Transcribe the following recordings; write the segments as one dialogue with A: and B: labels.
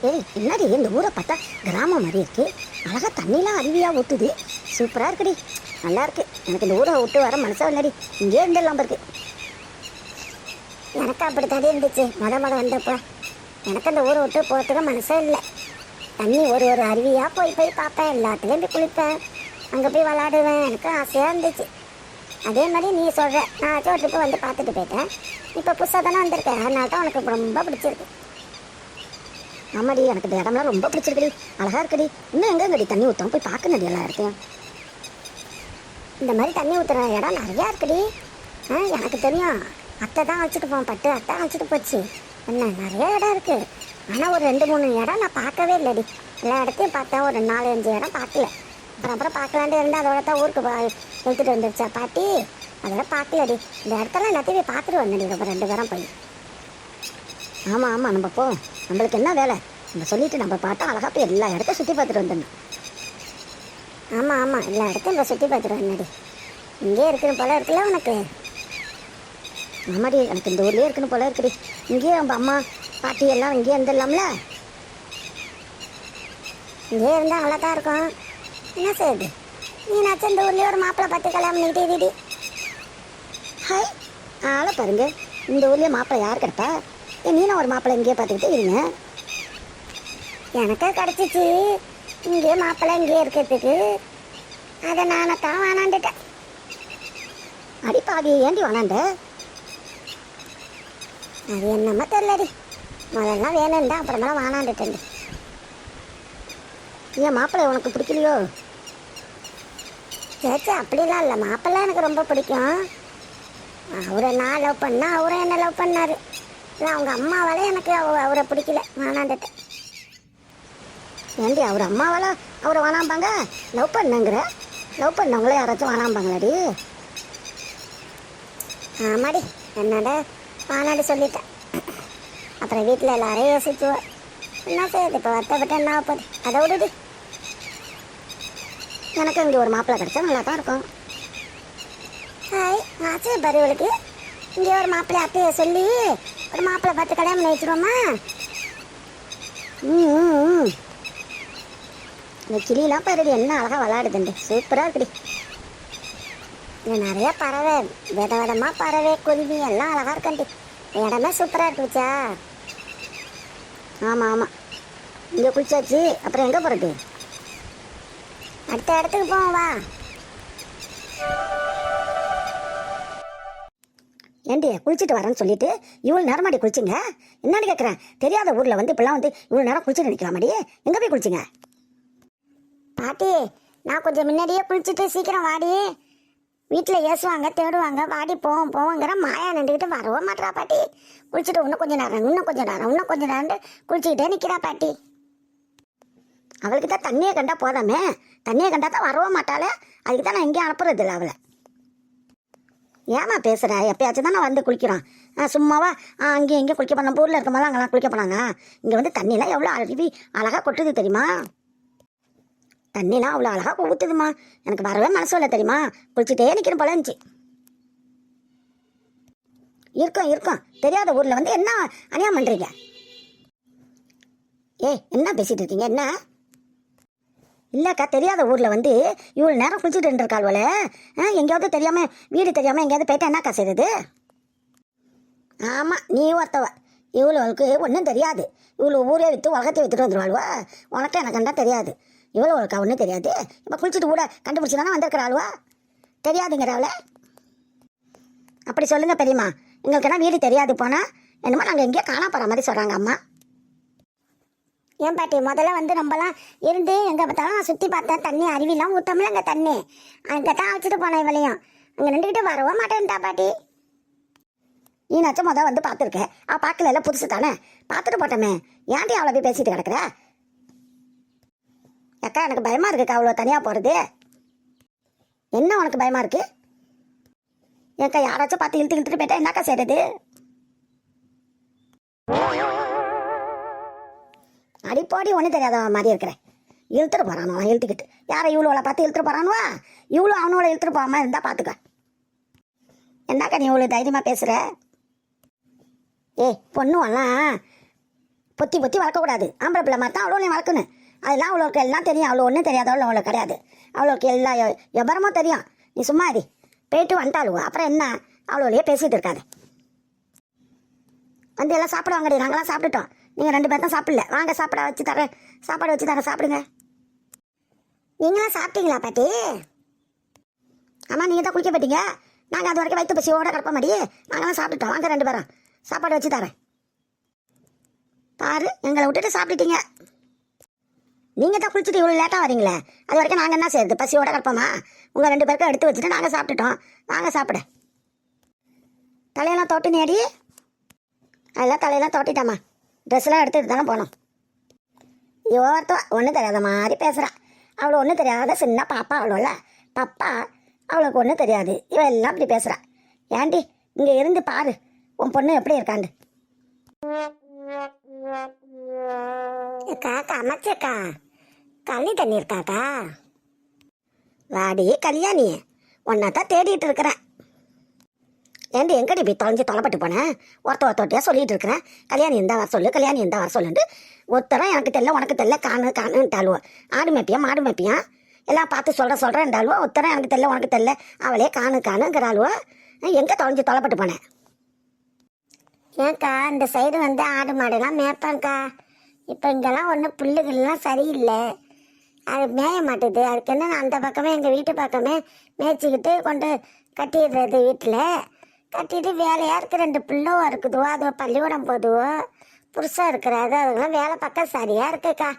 A: ஏய் என்னடி இந்த ஊரை பார்த்தா கிராமம் மாதிரி இருக்கு. அழகா தண்ணிலாம் அருவியாக ஊற்றுது. சூப்பராக இருக்குடி, நல்லா இருக்கு. எனக்கு இந்த ஊரை விட்டு வர மனசா இல்லடி, இங்கே இருந்துடலாம் இருக்கு. எனக்கு அப்படித்தானே இருந்துச்சு முத வந்தப்போ. எனக்கு அந்த ஊரை விட்டு போகிறதுக்கு மனசே இல்லை. தண்ணி ஒரு ஒரு அருவியாக போய் போய் பார்ப்பேன், எல்லாத்துலேயும் போய் குளிப்பேன், அங்கே போய் விளாடுவேன். எனக்கு ஆசையாக இருந்துச்சு. அதே மாதிரி நீ சொல்கிற, நான் ஒரு ட்ரிப்பு வந்து பார்த்துட்டு போயிட்டேன். இப்போ புதுசாக தானே வந்திருக்கேன், அதனால தான் உனக்கு ரொம்ப பிடிச்சிருக்கு. ஆமாடி, எனக்கு இந்த இடம்லாம் ரொம்ப பிடிச்சிருக்குடி, அழகாக இருக்குடி. இன்னும் எங்கேங்கடி தண்ணி ஊற்றோம், போய் பார்க்கணுடி எல்லா இடத்தையும். இந்த மாதிரி தண்ணி ஊற்றுற இடம் நிறையா இருக்குடி. எனக்கு தெரியும், அத்தை தான் வச்சுட்டு போவோம், பட்டு அத்தை வச்சுட்டு போச்சு. என்ன நிறைய இடம் இருக்குது. ஆனால் ஒரு 2-3 இடம் நான் பார்க்கவே இல்லைடி. எல்லா இடத்தையும் பார்த்தேன், ஒரு 4-5 இடம் பார்க்கல. அப்புறம் பார்க்கலான்ட்டு இருந்தால் அதோட தான் ஊருக்கு எடுத்துகிட்டு வந்துருச்சா பாட்டி, அதெல்லாம் பார்க்கலடி. இந்த இடத்துல எல்லாத்தையும் போய் பார்த்துட்டு வந்தேன் ரொம்ப 2 பேரும் போய். ஆமாம் ஆமாம், நம்ம போவோம். நம்மளுக்கு என்ன வேலை, நம்ம சொல்லிவிட்டு நம்ம பார்த்தா அழகாக போய் எல்லா இடத்தையும் சுற்றி பார்த்துட்டு வந்துடணும். ஆமாம் ஆமாம், எல்லா இடத்தையும் இப்போ சுற்றி பார்த்துட்டு வந்தடி. இங்கே இருக்கிற போல இருக்குல்ல உனக்கு. ஆமாடி, எனக்கு இந்த ஊர்லேயே இருக்கணும் போல இருக்குடி. இங்கேயே நம்ம அம்மா பாட்டி எல்லாம் இங்கேயே இருந்துடலாம்ல. இங்கேயே இருந்தால் நல்லா தான் இருக்கும். என்ன செய்யுது, நீனாச்சும் இந்த ஊர்லேயே ஒரு மாப்பிள்ளை பார்த்து கல்யாணம் பண்ணிக்கிட்டே. ஹாய், ஆளை பாருங்க, இந்த ஊர்லேயே மாப்பிள்ளை யார் கிடப்பா? நீனும் ஒரு மாப்பிள்ளை இங்கேயே பார்த்துக்கிட்டு இருங்க. எனக்கே கிடச்சிச்சு இங்கேயே மாப்பிள்ளை இங்கேயே இருக்கிறதுக்கு. அதை நானே தான் வேணாண்டுட்டேன். அடிப்பாவி, ஏண்டி வேணாண்ட? அது என்னம்மா தெரியலடி, முதல்லாம் வேணும்டா, அப்புறமெல்லாம் வேணாண்டுட்டேன். ஏன் மாப்பிள்ளை உனக்கு பிடிக்கலையோ? சேச்சா அப்படிலாம் இல்லை, மாப்பிள்ளை எனக்கு ரொம்ப பிடிக்கும். அவரை நான் லவ் பண்ணால் அவரை என்ன லவ் பண்ணார். இல்லை அவங்க அம்மாவால் எனக்கு அவரை பிடிக்கல, வேணாண்டுட்டேன். ஏண்டி அவர் அம்மாவால் அவரை வேணாம்பாங்க? லவ் பண்ணுங்கிற, லவ் பண்ணவங்களே யாராச்சும் வேணாம்பாங்களாடி? ஆமாடி, என்னடா வேணாடி சொல்லிட்டேன். அப்புறம் வீட்டில் எல்லாரையும் யோசிச்சுவோம். என்ன செய்யுது, இப்போ வருத்தப்பட்டு என்ன ஆகுது, அதை விடுடி. எனக்கு இங்கே ஒரு மாப்பிள்ளை கிடச்சா நல்லா தான் இருக்கும். ஹாய், ஆச்சு பருவலுக்கு இங்கே ஒரு மாப்பிள்ளை அத்தையை சொல்லி ஒரு மாப்பிள்ளை பார்த்து கல்யாணம் பண்ணி வச்சுருவோமா? இந்த கிளியெலாம் பாருடி, என்ன அழகாக விளாடுதுண்டு, சூப்பராக இருக்குடி. இங்கே நிறைய பறவை, விதமாக பறவை குருவி எல்லாம் அழகாக இருக்கண்டி. இடமே சூப்பராக இருக்குச்சா. ஆமாம் ஆமாம், இங்கே குளிச்சாச்சு, அப்புறம் எங்கே போகிறது? அடுத்த இடத்துக்கு போவோம் வா. ஏண்டி குளிச்சுட்டு வரேன்னு சொல்லிட்டு இவ்வளோ நேரமாடி குளிச்சிங்க? என்னன்னு கேட்குறேன். தெரியாத ஊரில் வந்து இப்பெல்லாம் வந்து இவ்வளோ நேரம் குளிச்சுட்டு நிற்கலாமாடி? எங்கே போய் குளிச்சிங்க? பாட்டி, நான் கொஞ்சம் முன்னாடியே குளிச்சுட்டு சீக்கிரம் வாடி. வீட்டில் ஏசுவாங்க, தேடுவாங்க, வாடி போவோம் போவோங்கிற மாயா நின்றுக்கிட்டு வரவே மாட்டா பாட்டி. குளிச்சுட்டு இன்னும் கொஞ்சம் நேரம், இன்னும் கொஞ்சம் நேரம், இன்னும் கொஞ்சம் நேரம் குளிச்சுக்கிட்டே நிற்கிறா பாட்டி. அவளுக்கு தான் தண்ணியை கண்டா போதாமே, தண்ணியை கண்டா தான் வரவே மாட்டாளே. அதுக்கு தான் நான் எங்கேயும் அனுப்புறது இல்லை அவளை. ஏமா பேசுகிற? எப்பயாச்சும் தான் நான் வந்து குளிக்கிறோம். சும்மாவா அங்கேயும் இங்கேயும் குளிக்க போனோம். ஊரில் இருக்கும் போது அங்கெல்லாம் குளிக்க போனாங்க. இங்கே வந்து தண்ணிலாம் எவ்வளோ அருவி அழகாக கொட்டுது தெரியுமா? தண்ணிலாம் அவ்வளோ அழகாக ஊற்றுதுமா. எனக்கு வரவே மனசு இல்லை தெரியுமா? குளிச்சுட்டே நிற்கிறேன் போல இருந்துச்சு. இருக்கும் இருக்கும், தெரியாத ஊரில் வந்து என்ன அநியாயம் பண்ணுறீங்க? என்ன பேசிகிட்டு இருக்கீங்க? என்ன இல்லைக்கா, தெரியாத ஊரில் வந்து இவ்வளோ நேரம் குளிச்சுட்டு இருந்திருக்காள் போல. எங்கேயாவது தெரியாமல், வீடு தெரியாமல் எங்கேயாவது போயிட்டா என்னக்கா செய்யுது? ஆமாம், நீ ஒருத்தவ. இவ்வளோவுக்கு ஒன்றும் தெரியாது. இவ்வளோ ஊரே விற்று உலகத்தை விற்றுட்டு வந்துடுவாளுவா. உனக்கு எனக்குண்டா தெரியாது. இவ்வளோவுக்கா ஒன்றும் தெரியாது. இப்போ குளிச்சுட்டு கூட கண்டுபிடிச்சி தானே வந்திருக்கிறாளுவா. தெரியாதுங்கிறவள அப்படி சொல்லுங்கள் பெரியம்மா. எங்களுக்கெல்லாம் வீடு தெரியாது போனால் என்னமோ நாங்கள் எங்கேயோ காணா போகிற மாதிரி சொல்கிறாங்க அம்மா. ஏன் பாட்டி, முதல்ல வந்து நம்மலாம் இருந்து எங்கே பார்த்தாலும் சுற்றி பார்த்தேன். தண்ணி அருவிலாம் ஊற்றமில்ல அங்கே தண்ணி. அங்கே தான் வச்சுட்டு போனேன் இவளையும். அங்கே நின்றுக்கிட்டு வரவே மாட்டேன்ட்டா பாட்டி. நீனாச்சும் முதல் வந்து பார்த்துருக்கேன். பார்க்கல, எல்லாம் புதுசு தானே, பார்த்துட்டு போட்டோமே. ஏன்டி அவ்வளோ போய் பேசிட்டு கிடக்குற? அக்கா, எனக்கு பயமாக இருக்குக்கா அவ்வளோ தனியாக போகிறது. என்ன உனக்கு பயமாக இருக்கு? ஏக்கா, யாராச்சும் பார்த்து இழுத்துட்டு போயிட்டா என்னக்கா செய்கிறது? அடிப்பாடி ஒன்றும் தெரியாத மாதிரி இருக்கிறேன். இழுத்துட்டு போகிறானோ இழுத்துக்கிட்டு. யாரை இவ்வளோவை பார்த்து இழுத்துட்டு போகிறானுவா? இவ்வளோ அவனோட இழுத்துட்டு போகாமல் இருந்தால் பார்த்துக்க. என்னக்கா நீ இவ்வளோ தைரியமாக பேசுகிற? பொண்ணுவெல்லாம்
B: பொத்தி பொத்தி வளர்க்கக்கூடாது. ஆம்பளை பிள்ளை மாதிரி தான் அவ்வளோ வளர்க்கணும். அதெல்லாம் அவ்வளோக்கு எல்லாம் தெரியும். அவ்வளோ ஒன்றும் தெரியாதவளோ அவ்வளோ கிடையாது. அவ்வளோக்கு எல்லா எபரமும் தெரியும். நீ சும்மா அது போயிட்டு வந்துட்டாளுவோ அப்புறம் என்ன அவ்வளோலையே பேசிகிட்டு இருக்காது. வந்து எல்லாம் சாப்பிடுவாங்கடி. நாங்களாம் சாப்பிட்டுட்டோம். நீங்கள் 2 பேர் தான் சாப்பிடல. வாங்க சாப்பாடு வச்சு தரேன் சாப்பிடுங்க.
A: நீங்களாம் சாப்பிட்டீங்களா பாட்டி?
B: ஆமாம், நீங்கள் தான் குளிக்க போயிட்டீங்க. நாங்கள் அது வரைக்கும் வயிற்று பசியோட கிடப்ப மாதிரி நாங்களாம் சாப்பிட்டுட்டோம். வாங்க 2 பேரும் சாப்பாடு வச்சு தரேன். பாரு, எங்களை விட்டுட்டு சாப்பிட்டுட்டீங்க. நீங்கள் தான் குளிச்சுட்டு இவ்வளோ லேட்டாக வரீங்களே, அது வரைக்கும் நாங்கள் என்ன செய்யுது? பசியோட கிடப்போமா? உங்கள் 2 பேருக்கும் எடுத்து வச்சுட்டு நாங்கள் சாப்பிட்டுட்டோம். வாங்க சாப்பிட. தலையெல்லாம் தோட்டு நேடி. அதெல்லாம் தலையெல்லாம் தோட்டிட்டாம்மா. ட்ரெஸ்லாம் எடுத்துட்டு தானே போனோம். ஒருத்தவ ஒன்றும் தெரியாத மாதிரி பேசுகிறா. அவ்வளோ ஒன்றும் தெரியாத சின்ன பாப்பா. அவ்வளோல பாப்பா அவளுக்கு ஒன்றும் தெரியாது. இவன் எல்லாம் அப்படி பேசுகிறா. ஏண்டி இங்கே இருந்து பாரு உன் பொண்ணு எப்படி இருக்காண்டு.
A: அக்கா அமைச்சக்கா கள்ளி தண்ணி இருக்காக்கா?
B: வாடி கல்யாணி, ஒன்னாத்தான் தேடிட்டு இருக்கிறேன். ஏண்டி எங்கடி போய் தொலைப்பட்டு போனேன்? ஒருத்தொட்டியாக சொல்லிட்டு இருக்கிறேன். கல்யாணி எந்த வர சொல்லு, கல்யாணி எந்த வர சொல்லுன்ட்டு. ஒருத்தரம் எனக்கு தெரியல உனக்கு தெரியல காணுன்ட்டாளுவோ. ஆடு மேப்பியா எல்லாம் பார்த்து சொல்கிறேன்டாளுவோ. ஒருத்தரம் எனக்கு தெரியல உனக்கு தெரியல அவளே காணுங்கிறாளுவோ. எங்கே தொலைப்பட்டு போனேன்?
A: ஏன்க்கா இந்த சைடு வந்து ஆடு மாடெல்லாம் மேய்ப்பாங்க்கா. இப்போ இங்கெல்லாம் ஒன்றும் புல்லுகள்லாம் சரியில்லை, அது மேய மாட்டுது. அதுக்கு என்ன அந்த பக்கமே எங்கள் வீட்டு பக்கமே மேய்ச்சிக்கிட்டு கொண்டு கட்டிடுறது. வீட்டில் கட்டிட்டு வேலையாக இருக்குது. 2 பிள்ளைவோ இருக்குதுவோ, அது பள்ளிக்கூடம் போதுவோ, புதுசாக இருக்கிறாரு. அதுக்கெல்லாம் வேலை பக்கம் சரியாக இருக்குக்கா.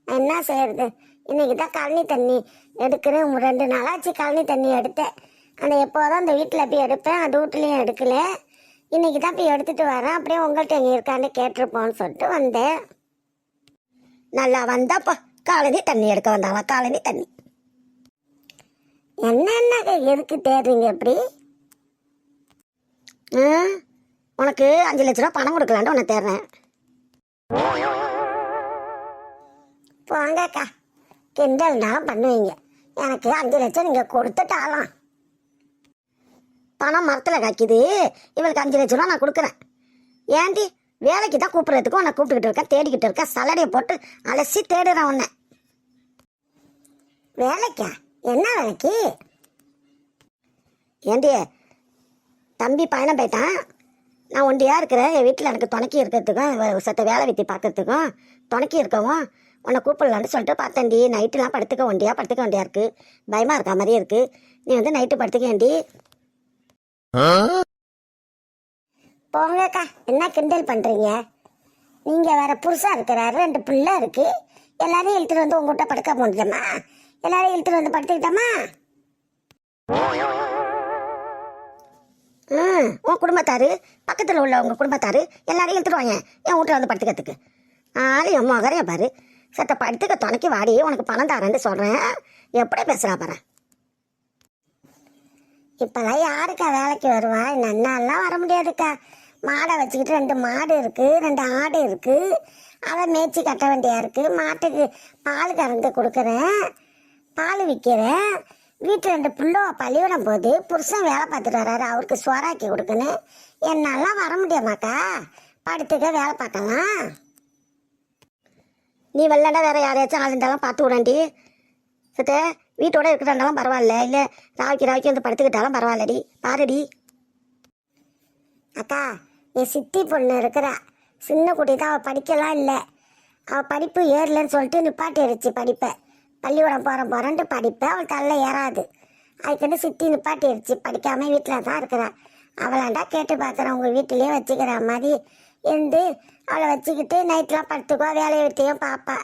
A: நான் என்ன செய்யறது? இன்றைக்கி தான் கழனி தண்ணி எடுக்கிறேன். 2 நாளாச்சு கழனி தண்ணி எடுத்தேன். அந்த எப்போதான் அந்த வீட்டில் போய் எடுப்பேன், அந்த வீட்லேயும் எடுக்கலை. இன்றைக்கி தான் போய் எடுத்துகிட்டு வரேன். அப்படியே உங்கள்கிட்ட எங்கே இருக்கான்னு கேட்டிருப்போன்னு சொல்லிட்டு வந்தேன்.
B: நல்லா வந்தாப்பா. காலனி தண்ணி எடுக்க வந்தாவா? காலனி தண்ணி
A: என்னென்ன எதுக்கு தேடுறீங்க எப்படி?
B: உனக்கு 5 லட்ச ரூபா பணம் கொடுக்கலான்னு உன்னை தேடுறேன்.
A: போங்கக்கா, கிண்டல்னாலும் பண்ணுவீங்க. எனக்கு 5 லட்சம் நீங்கள் கொடுத்துட்டாலாம்.
B: பணம் மரத்தில் காய்க்குது. இவளுக்கு 5 லட்ச ரூபா நான் கொடுக்குறேன். ஏண்டி வேலைக்கு தான் கூப்பிட்றதுக்கு உன்னை கூப்பிட்டுக்கிட்டு இருக்கேன், தேடிக்கிட்டு இருக்கேன். சலடையை போட்டு அலசி தேடுறேன் உன்னை.
A: வேலைக்கா? என்ன வேலைக்கு?
B: ஏண்டி தம்பி பயணம் போயிட்டான். நான் ஒண்டியாக இருக்கிறேன். என் வீட்டில் எனக்கு துணைக்கி இருக்கிறதுக்கும் சத்த வேலை வித்தி பார்க்கறதுக்கும் துணைக்கி இருக்கவும் உன்னை கூப்பிடலான்னு சொல்லிட்டு பார்த்தேன்டி. நைட்டுலாம் படுத்துக்க வேண்டியா இருக்குது. பயமாக இருக்கா மாதிரியே இருக்குது. நீ வந்து நைட்டு படுத்துக்கேண்டி.
A: போங்கக்கா, என்ன கிண்டல் பண்ணுறீங்க? நீங்கள் வேற புருஷா இருக்கிறாரு, 2 பிள்ளை இருக்குது. எல்லாரையும் இழுத்துட்டு வந்து உங்கள்கிட்ட படுக்க முடியுமா? எல்லாரையும் இழுத்துட்டு வந்து படுத்துக்கிட்டோமா?
B: உன் குடும்பத்தாரு பக்கத்தில் உள்ள உங்கள் குடும்பத்தாரு எல்லாரையும் இழுத்துடுவாங்க என் வீட்டில் வந்து படுத்துக்கிறதுக்கு. என் மகரைய பாரு, சத்த படுத்துக்க துணைக்கி வாடி, உனக்கு பணம் தரேன்னு சொல்கிறேன். எப்படி பேசுகிறா பாரு.
A: இப்போல்லாம் யாருக்கா வேலைக்கு வருவா? நன்னாலாம் வர முடியாதுக்கா. மாடை வச்சுக்கிட்டு 2 மாடு இருக்குது, 2 ஆடு இருக்குது. அதை மேய்ச்சி கட்ட வேண்டியா இருக்குது. மாட்டுக்கு பால் கறந்து கொடுக்குறேன், பால் விற்கிறேன். வீட்டில் 2 பிள்ளை பள்ளிக்கூடம் போகுது. புருஷன் வேலை பார்த்துட்டு வர்றாரு, அவருக்கு சோறாக்கி கொடுக்கணும். என்னாலாம் வர முடியாமாக்கா. படுத்துக்க வேலை பார்க்கலாம்.
B: நீ வெள்ளாண்டா வேற யாரையாச்சும் ஆள் இருந்தாலும் பார்த்து விடாண்டி. சத்த வீட்டோட இருக்கிறாண்டாலும் பரவாயில்ல, இல்லை ராவிக்கு வந்து படுத்துக்கிட்டாலும் பரவாயில்லடி. பாருடி
A: அக்கா, என் சித்தி பொண்ணு இருக்கிறா, சின்ன குட்டி தான். அவள் படிக்கலாம் இல்லை, அவள் படிப்பு ஏறலன்னு சொல்லிட்டு நிப்பாட்டிடுச்சு படிப்பை. பள்ளிக்கூடம் போகிறேன்ட்டு படிப்பை அவள் தள்ள ஏறாது. அதுக்குன்னு சித்தி நிப்பாட்டிடுச்சு, படிக்காமல் வீட்டில் தான் இருக்கிறா. அவளாண்டா கேட்டு பார்க்குறேன், உங்கள் வீட்டிலேயே வச்சுக்கிற மாதிரி இருந்து அவளை வச்சுக்கிட்டு நைட்லாம் படுத்துக்குவா, வேலையை விட்டியும் பாப்பா.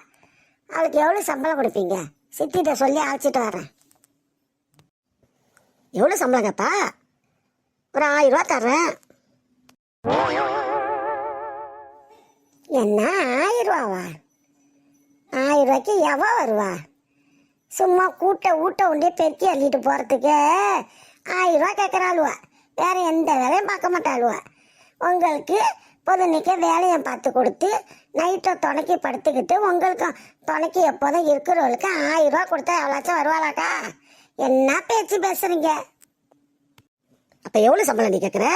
A: அவளுக்கு எவ்வளோ சம்பளம் கொடுப்பீங்க? சித்திகிட்ட சொல்லி அழைச்சிட்டு வரேன்.
B: எவ்வளோ சம்பளம் கேப்பா? ஒரு 1000 ரூபா தர்றேன்.
A: என்ன 1000 ரூபாவா? 1000 ரூபாய்க்கு எவ வருவா? சும்மா ஊட்ட உண்டே பெருக்கி அள்ளிட்டு போகிறதுக்கு 1000 ரூபா கேட்குறாளுவா. வேற எந்த வேலையும் பார்க்க மாட்டாளுவா. உங்களுக்கு பொதுநிக்க வேலையை பார்த்து கொடுத்து நைட்டை துணைக்கி படுத்துக்கிட்டு உங்களுக்கும் துணைக்கி எப்போதும் இருக்கிறவங்களுக்கு 1000 ரூபா கொடுத்தா எவ்வளோச்சும் வருவாளாக்கா? என்ன பேச்சு பேசுறீங்க?
B: அப்போ எவ்வளோ சம்பளம் நீ கேட்குற?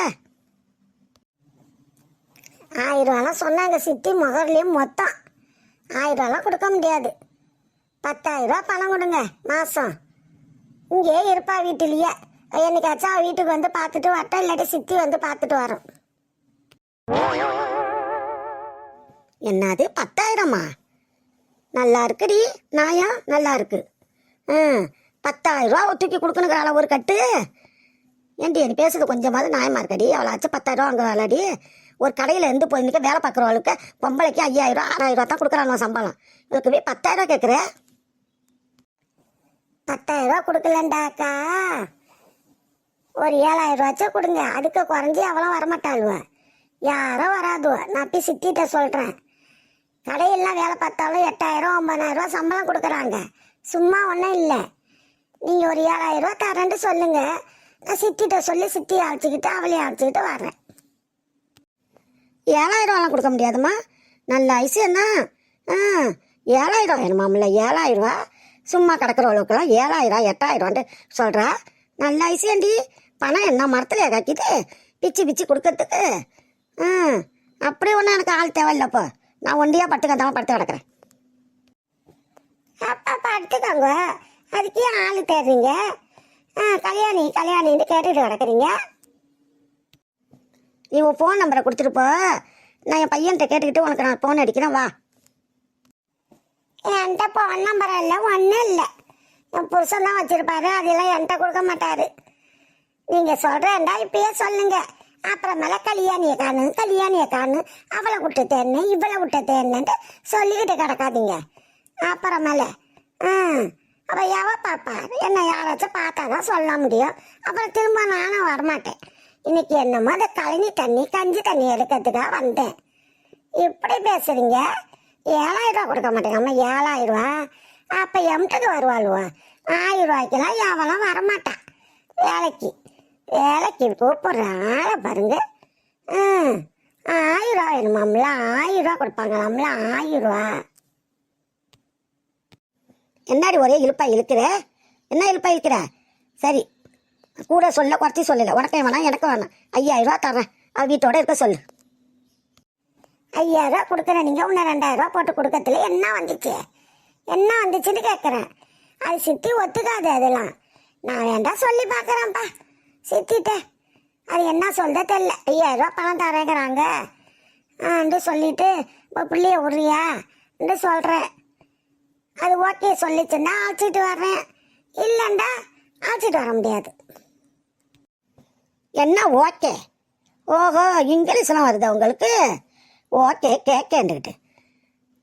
A: 1000 சொன்னாங்க சித்தி முகர்லேயும் மொத்தம் 1000 கொடுக்க முடியாது. 10,000 பணம் கொடுங்க மாதம். இங்கே இருப்பா வீட்டிலேயே. என்னைக்காச்சும் அவள் வீட்டுக்கு வந்து பார்த்துட்டு வரட்டும், இல்லாட்டி சித்தி வந்து பார்த்துட்டு வரோம்.
B: என்னது 10,000மா? நல்லா இருக்குடி நாயா, நல்லா இருக்கு. 10,000 தூக்கி கொடுக்கணுங்கிறாள ஒரு கட்டு. ஏண்டி நீ பேசுறது கொஞ்சமாவது நியாயமா இருக்கடி? அவளாச்சும் 10,000 வாங்குறாளாடி. ஒரு கடையில் இருந்து போய் நிற்க வேலை பார்க்குறவளுக்கு பொம்பளைக்கு 5,000 6,000 தான் கொடுக்குறாங்க சம்பளம். இதுக்கு போய் 10,000 கேட்குற?
A: 10,000 கொடுக்கலண்டாக்கா ஒரு 7,000 கொடுங்க. அதுக்கு குறைஞ்சி அவளும் வரமாட்டாளுவ, யாரும் வராதுவ. நான் போய் சித்திட்ட சொல்கிறேன். கடையெல்லாம் வேலை பார்த்தாலும் 8,000 9,000 சம்பளம் கொடுக்குறாங்க. சும்மா ஒன்றும் இல்லை. நீங்கள் ஒரு 7,000 தரேன்ட்டு சொல்லுங்க. நான் சித்திட்ட சொல்லி சித்தியை அழைச்சிக்கிட்டு அவளையும் அழைச்சிக்கிட்டு வரேன்.
B: 7,000 கொடுக்க முடியாதுமா. நல்ல ஐசு என்ன? 7,000 வேணுமாம்ல? 7,000 சும்மா கிடக்கிறவளுக்கெல்லாம் 7,000 8,000 சொல்கிறா. நல்ல ஐசியாண்டி. பணம் என்ன மரத்தில் கக்கிட்டு பிச்சு பிச்சு கொடுக்கறதுக்கு? அப்படி ஒன்றும் எனக்கு ஆள் தேவையில்லப்போ. நான் ஒண்டியாக படுத்துக்கந்தாமல் படுத்து கிடக்கிறேன்.
A: அப்பா படுத்துக்கோங்க, அதுக்கே ஆள் தேடுறீங்க. கல்யாணின்னு கேட்டுட்டு கிடக்குறீங்க.
B: நீ உன் ஃபோன் நம்பரை கொடுத்துட்டு போ. நான் என் பையன்கிட்ட கேட்டுக்கிட்டு உனக்கு நான் ஃபோன் அடிக்கிறேன், வா.
A: என்கிட்ட ஃபோன் நம்பர் இல்லை, ஒன்றும் இல்லை. என் புருஷன் தான் வச்சுருப்பாரு, அதெல்லாம் என்கிட்ட கொடுக்க மாட்டாரு. நீங்கள் சொல்கிறேன்டா இப்பயே சொல்லுங்க. அப்புறமேல கல்யாணியை காணு அவளை விட்டு தேன்னு இவளை விட்டு தேன்னுட்டு சொல்லிக்கிட்டு கிடக்காதீங்க. அப்புறமேல அப்போ எவ பாப்பா? என்ன யாராச்சும் பார்த்தா தான் சொல்ல முடியும். அப்புறம் திரும்ப நானும் வரமாட்டேன். இன்னைக்கு என்னமோ அந்த கஞ்சி தண்ணி எடுக்கிறதுக்காக வந்தேன். இப்படி பேசுறீங்க. 7,000 கொடுக்க மாட்டேங்க அம்மா. 7,000 அப்போ எம்ட்டுக்கு வருவாளுவா? 1,000 எவளும் வரமாட்டான். வேலைக்கு கூப்பிடுற ஆளை பாருங்க. 1,000 வேணுமாம்ல? 1,000 கொடுப்பாங்களாம்ல? 1,000.
B: என்னாடி ஒரே இழுப்பா இழுக்கிற? என்ன இழுப்பா இழுக்கிற? சரி, கூட சொல்ல குறைச்சி சொல்லலை. உனக்கே வேணாம் எனக்கு வேணாம். 5,000 தர்றேன். அவள் வீட்டோட இருக்க சொல்லு.
A: 5,000 கொடுக்குறேன். நீங்கள் இன்னும் 2,000 போட்டு கொடுக்கறதுல என்ன வந்துச்சுன்னு கேட்குறேன். அது சித்தி ஒத்துக்காது. அதெல்லாம் நான் வேண்டாம் சொல்லி பார்க்குறேன்ப்பா சித்திட்ட. அது என்ன சொல்ல தெரியல. 5,000 பணம் தரேங்கிறாங்க சொல்லிட்டு இப்போ பிள்ளைய விட்றியா என்று சொல்கிறேன். அது ஓகே சொல்லிச்சுன்னா அழைச்சிட்டு வர்றேன், இல்லைண்டா அழைச்சிட்டு வர முடியாது.
B: என்ன ஓகே? ஓஹோ, இங்கிலீஷ்லாம் வருதா உங்களுக்கு? ஓகே கேட்கேன்னுக்கிட்டு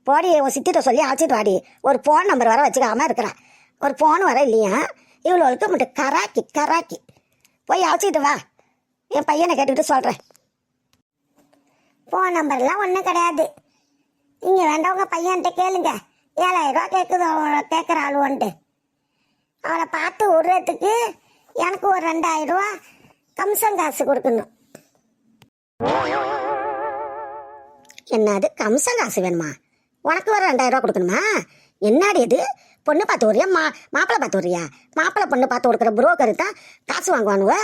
B: போடி. உன் சித்திட்ட சொல்லி அழைச்சிட்டு வாடி. ஒரு ஃபோன் நம்பர் வர வச்சுக்காம இருக்கிறேன். ஒரு ஃபோன் வர இல்லையா? இவ்வளோவுக்கு மட்டும் கராக்கி போய் அழைச்சிட்டு வா. என் பையனை கேட்டுக்கிட்டு சொல்கிறேன்.
A: ஃபோன் நம்பர்லாம் ஒன்றும் கிடையாது. நீங்கள் வேண்டவங்க பையன்கிட்ட கேளுங்க. 7,000 கேட்குற ஆளுவன்ட்டு. அவளை பார்த்து விடுறதுக்கு எனக்கு ஒரு 2,000 கம்சம் காசு கொடுக்கணும்.
B: என்னது கம்சம் காசு வேணுமா? உனக்கு ஒரு 2,000 கொடுக்கணுமா? என்னடி இது? பொண்ணு பார்த்து வரியா? மாப்பிள்ளை பார்த்து வரியா? மாப்பிள்ளை பொண்ணு பார்த்து கொடுக்குற புரோக்கரு தான் காசு வாங்குவானுவ.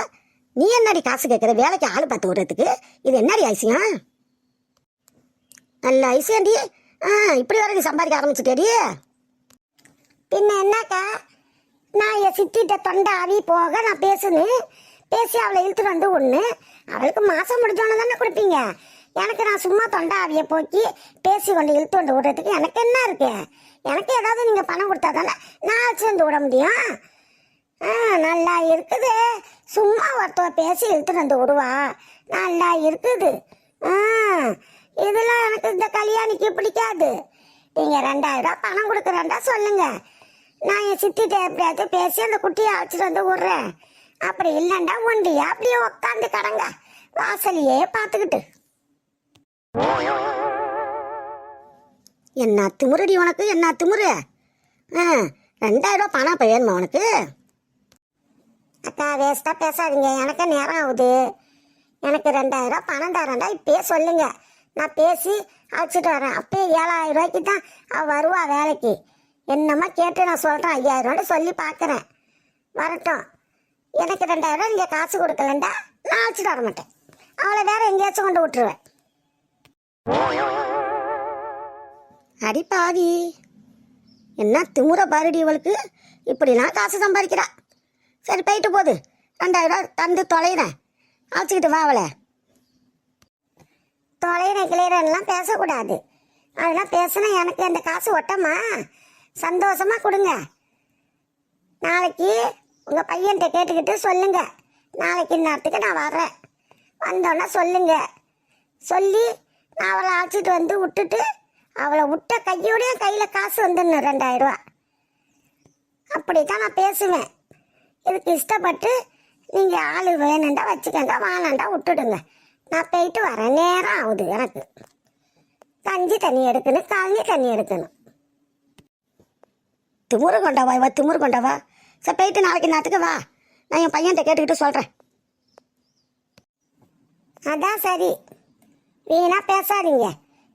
B: நீ என்னடி காசு கேட்குற? வேலைக்கு ஆள் பார்த்து விடுறதுக்கு இது என்னடி ஐசியம்? நல்ல ஐசியாண்டி. இப்படி வர நீ சம்பாதிக்க ஆரம்பிச்சுட்டேடி.
A: பின்ன என்னக்கா, நான் என் சித்திட்ட தொண்டை ஆவி போக நான் பேசி அவளை இழுத்துட்டு வந்து ஒன்று அவளுக்கு மாதம் முடிஞ்சோன்னு தானே கொடுப்பீங்க. எனக்கு நான் சும்மா தொண்டை ஆவியை போக்கி பேசி கொண்டு இழுத்து கொண்டு விடுறதுக்கு எனக்கு என்ன இருக்கு? எனக்கு ஏதாவது நீங்கள் பணம் கொடுத்தா தானே நான் வச்சு வந்து விட முடியும். நல்லா இருக்குது. சும்மா ஒருத்தவ பேசி இழுத்துட்டு வந்து விடுவா. நல்லா இருக்குது. இதெல்லாம் எனக்கு இந்த கல்யாணிக்கு பிடிக்காது. நீங்கள் 2,000 பணம் கொடுக்குறேன்டா சொல்லுங்க. நான் என் சித்திட்ட எப்படியாச்சும் பேசி அந்த குட்டியை அழைச்சிட்டு வந்து விட்றேன். அப்படி இல்லைண்டா ஒண்டியா அப்படியே உட்காந்து கடங்க வாசலையே பார்த்துக்கிட்டு.
B: என்ன திமுறடி உனக்கு? என்ன திமுறு? 2,000 பணம் இப்போ வேணுமா உனக்கு?
A: அக்கா வேஸ்ட்டாக பேசாதீங்க. எனக்கு நேரம் ஆகுது. எனக்கு 2,000 பணம் தரேன்டா இப்பயே சொல்லுங்க. நான் பேசி அழைச்சிட்டு வரேன். அப்பயே 7,000 தான் அவள் வருவா வேலைக்கு. என்னம்மா கேட்டு நான் சொல்கிறேன். 5,000 சொல்லி பார்க்குறேன். வரட்டும். எனக்கு 2,000 நீங்கள் காசு கொடுக்கலண்டா நான் அழைச்சிட்டு வர மாட்டேன். அவளை வேற எங்கேயாச்சும் கொண்டு விட்டுருவேன்.
B: அடி பாவி, என்ன திமுற பாருடி இவளுக்கு, இப்படிலாம் காசு சம்பாதிக்கிறா. சரி போயிட்டு போகுது, 2000 ரூபா தந்து தொலைகிறேன், அழைச்சிக்கிட்டு வா அவளை.
A: தொலைகிறேன் கிளியரெல்லாம் பேசக்கூடாது. அதெல்லாம் பேசினா எனக்கு அந்த காசு ஒட்டமா? சந்தோஷமாக கொடுங்க. நாளைக்கு உங்கள் பையன்கிட்ட கேட்டுக்கிட்டு சொல்லுங்க, நாளைக்கு இந்நேரத்துக்கு நான் வர்றேன், வந்தோன்னே சொல்லுங்க. சொல்லி நான் அவளை அழைச்சிட்டு வந்து விட்டுட்டு அவளை விட்ட கையோடய கையில் காசு வந்துடணும் 2000 ரூபா. அப்படி தான் நான் பேசுவேன். இதுக்கு இஷ்டப்பட்டு நீங்கள் ஆள் வேணுண்டா வச்சுக்கோங்க, வாழாண்டா விட்டுடுங்க. நான் போயிட்டு வரேன், நேரம் ஆகுது எனக்கு. கஞ்சி தண்ணி எடுக்கணும், காலனி தண்ணி எடுக்கணும்.
B: திமுரு கொண்டவா இவ, திமுரு கொண்டவா. சரி போயிட்டு நாளைக்கு நேரத்துக்கு வா, நான் என் பையன்கிட்ட கேட்டுக்கிட்டு சொல்கிறேன்.
A: அதான் சரி, வீணா பேசாதீங்க.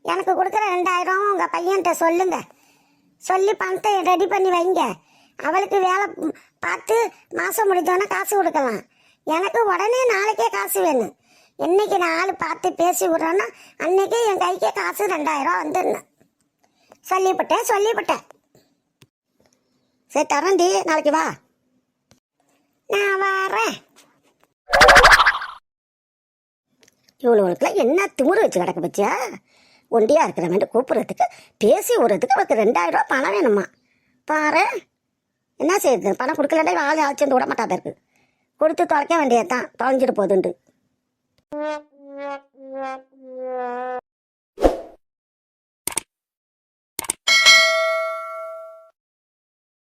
A: எனக்கு கொடுக்குற 2000 உங்கள் பையன்கிட்ட சொல்லுங்க. சொல்லி பணத்தை ரெடி பண்ணி வைங்க. அவளுக்கு வேலை பார்த்து மாதம் முடிஞ்சோன்னே காசு கொடுக்கலாம். எனக்கு உடனே நாளைக்கே காசு வேணும். என்னைக்கு நான் ஆள் பார்த்து பேசி விட்றேன்னா அன்னைக்கே என் கைக்கே காசு 2000 ரூபா வந்துடணும். சொல்லிவிட்டேன்.
B: சரி தரேன்டி, நாளைக்கு வா.
A: நான் வரேன்.
B: இவ்வளோவுக்குலாம் என்ன திமுரு வச்சு கிடக்க பச்சியா? ஒண்டியாக இருக்கிறவன் கூப்பிட்றதுக்கு பேசி விடுறதுக்கு அவளுக்கு 2000 ரூபா பணம் வேணுமா? பாரு என்ன செய்யுது, பணம் கொடுக்கலண்டா ஆள் அழைச்சிட்டு விட மாட்டா பேருக்கு. கொடுத்து தொலைக்க வேண்டியது தான், தொலைஞ்சிட்டு போகுதுண்டு.